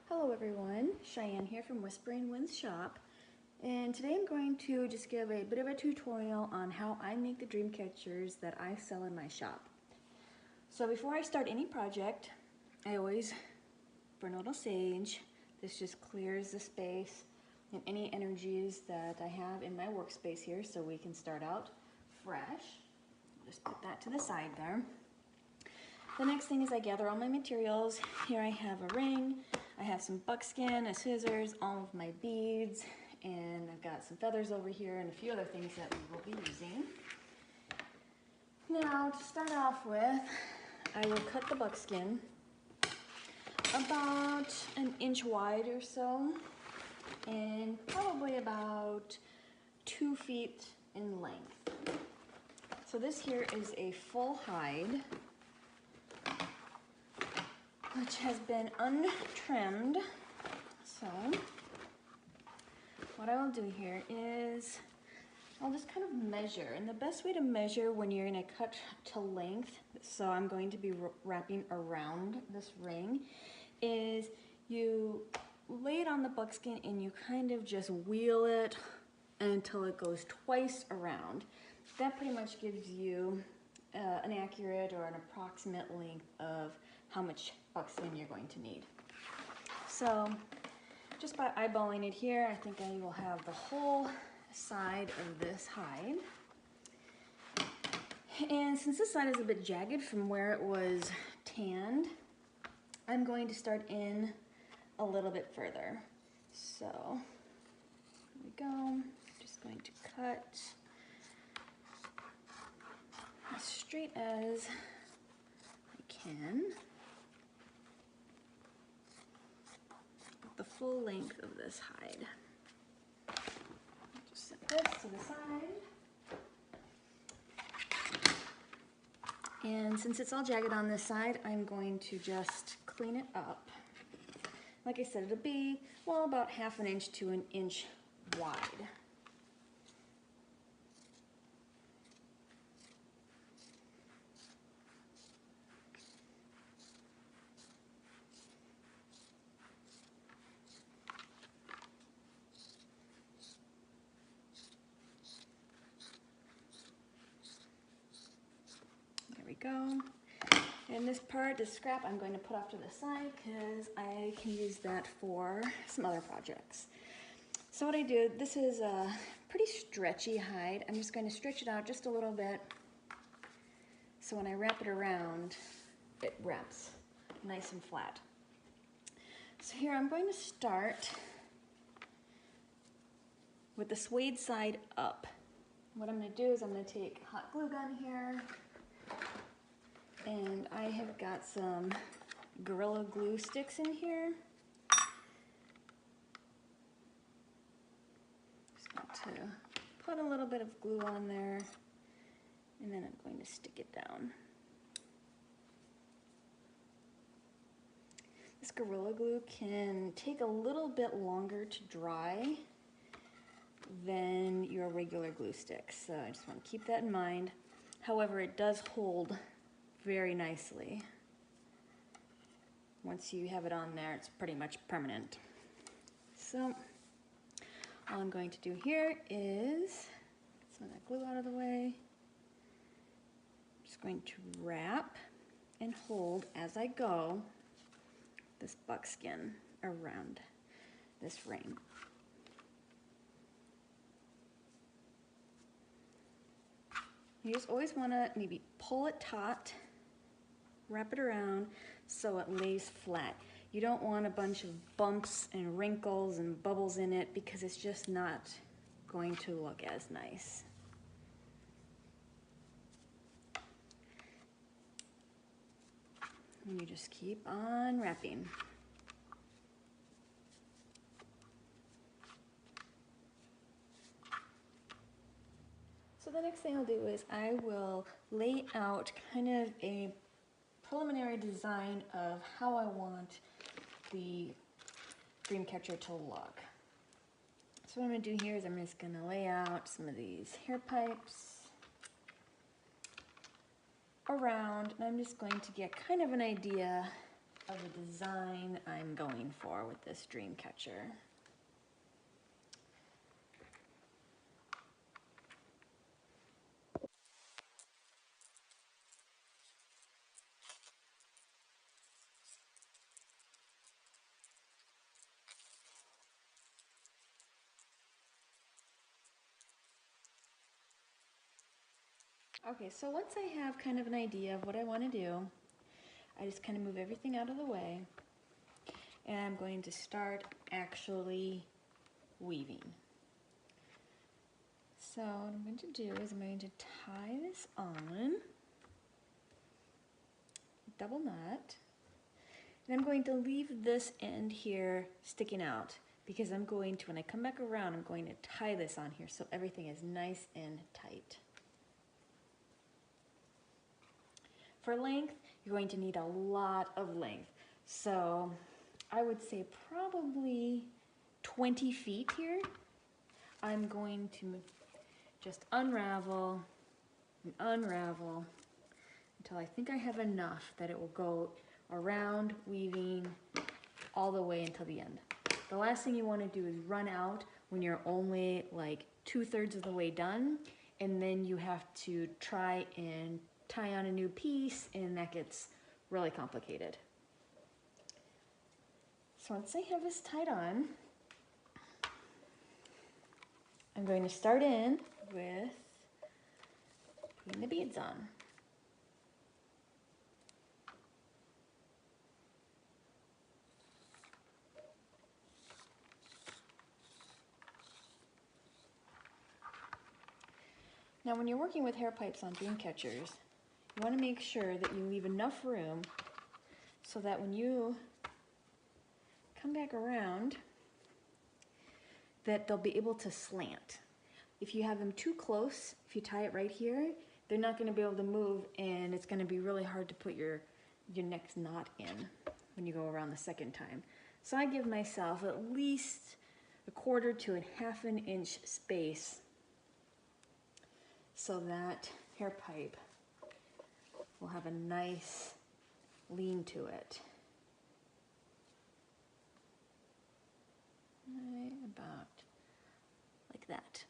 Hello everyone, Cheyenne here from Whispering Winds Shop, and today I'm going to just give a bit of a tutorial on how I make the dream catchers that I sell in my shop. So before I start any project, I always burn a little sage. This just clears the space and any energies that I have in my workspace here so we can start out fresh. Just put that to the side there. The next thing is I gather all my materials. Here I have a ring, I have some buckskin, a scissors, all of my beads, and I've got some feathers over here and a few other things that we will be using. Now to start off with, I will cut the buckskin about an inch wide or so and probably about 2 feet in length. So this here is a full hide, which has been untrimmed. So what I will do here is I'll just kind of measure, and the best way to measure when you're going to cut to length, so I'm going to be wrapping around this ring, is you lay it on the buckskin and you kind of just wheel it until it goes twice around. That pretty much gives you an accurate or an approximate length of how much buckskin you're going to need. So just by eyeballing it here, I think I will have the whole side of this hide. And since this side is a bit jagged from where it was tanned, I'm going to start in a little bit further. So here we go. I'm just going to cut as straight as I can. The full length of this hide. Just set this to the side. And since it's all jagged on this side, I'm going to just clean it up. Like I said, it'll be, well, about 1/2 inch to 1 inch wide. Go. And this part, this scrap, I'm going to put off to the side because I can use that for some other projects. So what I do, this is a pretty stretchy hide. I'm just going to stretch it out just a little bit so when I wrap it around, it wraps nice and flat. So here I'm going to start with the suede side up. What I'm going to do is I'm going to take a hot glue gun here, and I have got some Gorilla Glue sticks in here. Just going to put a little bit of glue on there, and then I'm going to stick it down. This Gorilla Glue can take a little bit longer to dry than your regular glue sticks, so I just want to keep that in mind. However, it does hold very nicely. Once you have it on there, it's pretty much permanent. So all I'm going to do here is get some of that glue out of the way. I'm just going to wrap and hold as I go this buckskin around this ring. You just always want to maybe pull it taut, wrap it around so it lays flat. You don't want a bunch of bumps and wrinkles and bubbles in it because it's just not going to look as nice. And you just keep on wrapping. So the next thing I'll do is I will lay out kind of a preliminary design of how I want the Dreamcatcher to look. So what I'm going to do here is I'm just going to lay out some of these hair pipes around, and I'm just going to get kind of an idea of the design I'm going going for with this Dreamcatcher. Okay, so once I have kind of an idea of what I want to do, I just kind of move everything out of the way, and I'm going to start actually weaving. So what I'm going to do is I'm going to tie this on, double knot, and I'm going to leave this end here sticking out because I'm going to, when I come back around, I'm going to tie this on here so everything is nice and tight. For length, you're going to need a lot of length. So I would say probably 20 feet here. I'm going to just unravel and unravel until I think I have enough that it will go around, weaving all the way until the end. The last thing you want to do is run out when you're only like 2/3 of the way done, and then you have to try and tie on a new piece, and that gets really complicated. So once I have this tied on, I'm going to start in with putting the beads on. Now when you're working with hair pipes on Dreamcatchers, you want to make sure that you leave enough room so that when you come back around, that they'll be able to slant. If you have them too close, if you tie it right here, they're not going to be able to move, and it's going to be really hard to put your next knot in when you go around the second time. So I give myself at least 1/4 to 1/2 inch space so that hair pipe will have a nice lean to it. Right about like that.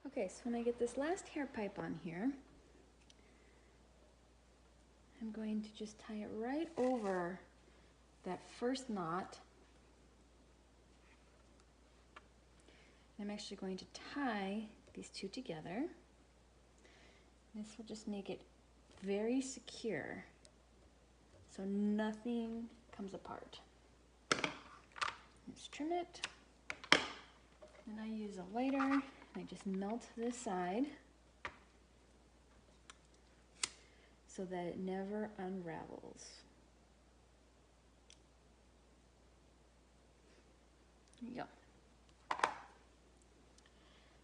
Okay, so when I get this last hair pipe on here, I'm going to just tie it right over that first knot. I'm actually going to tie these two together. This will just make it very secure so nothing comes apart. Let's trim it. Then I use a lighter and I just melt this side so that it never unravels. There you go.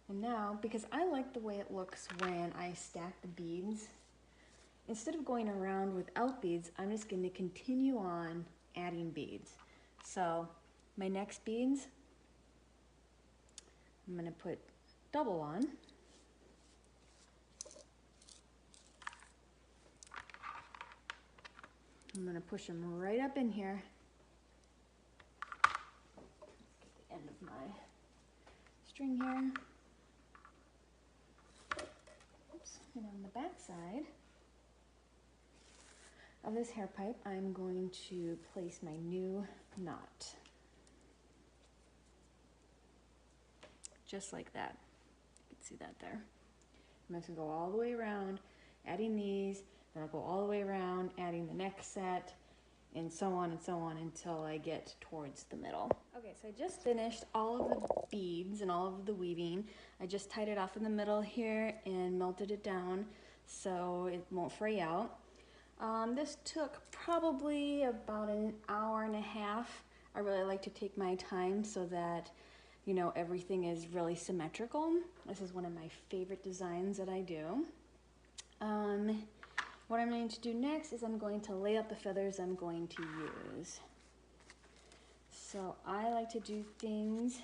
And now, because I like the way it looks when I stack the beads, instead of going around without beads, I'm just going to continue on adding beads. So my next beads, I'm going to put double on. I'm going to push them right up in here. Let's get the end of my string here. Oops. And on the back side, of this hair pipe, I'm going to place my new knot. Just like that. You can see that there. I'm just gonna go all the way around, adding these, then I'll go all the way around, adding the next set, and so on until I get towards the middle. Okay, so I just finished all of the beads and all of the weaving. I just tied it off in the middle here and melted it down so it won't fray out. This took probably about an hour and a half. I really like to take my time so that, you know, everything is really symmetrical. This is one of my favorite designs that I do. What I'm going to do next is I'm going to lay out the feathers I'm going to use. So I like to do things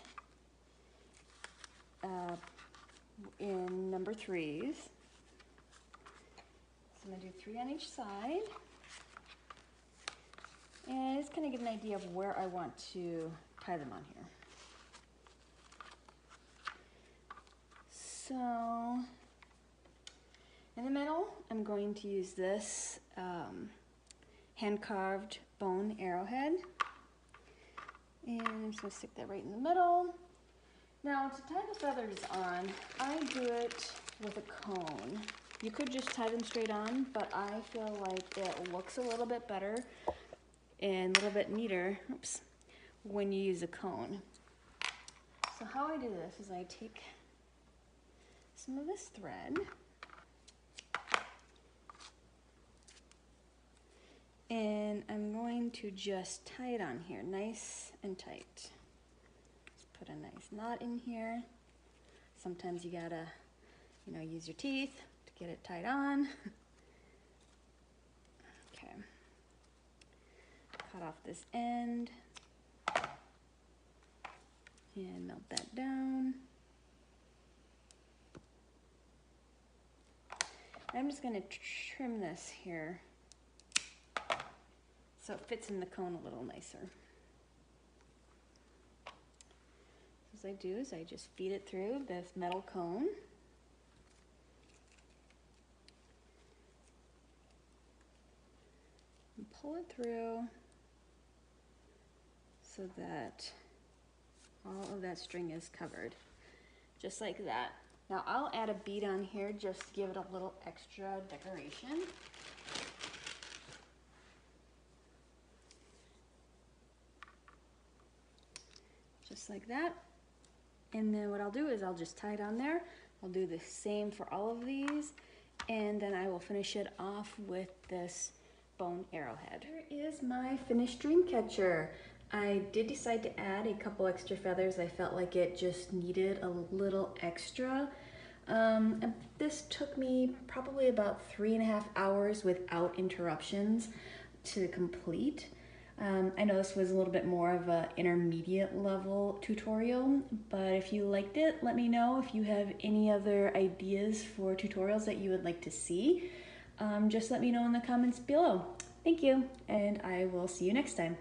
in number 3s. So I'm going to do 3 on each side. And just kind of give an idea of where I want to tie them on here. So in the middle, I'm going to use this hand-carved bone arrowhead. And I'm just going to stick that right in the middle. Now, to tie the feathers on, I do it with a cone. You could just tie them straight on, but I feel like it looks a little bit better and a little bit neater, when you use a cone. So how I do this is I take some of this thread and I'm going to just tie it on here nice and tight. Just put a nice knot in here. Sometimes you gotta, you know, use your teeth to get it tied on. Okay. Cut off this end and melt that down. I'm just going to trim this here so it fits in the cone a little nicer. So as I do is I just feed it through this metal cone. And pull it through so that all of that string is covered, just like that. Now I'll add a bead on here just to give it a little extra decoration. Just like that. And then what I'll do is I'll just tie it on there. I'll do the same for all of these, and then I will finish it off with this bone arrowhead. Here is my finished Dreamcatcher. I did decide to add a couple extra feathers. I felt like it just needed a little extra. This took me probably about 3.5 hours without interruptions to complete. I know this was a little bit more of an intermediate level tutorial, but if you liked it, let me know. If you have any other ideas for tutorials that you would like to see, just let me know in the comments below. Thank you, and I will see you next time.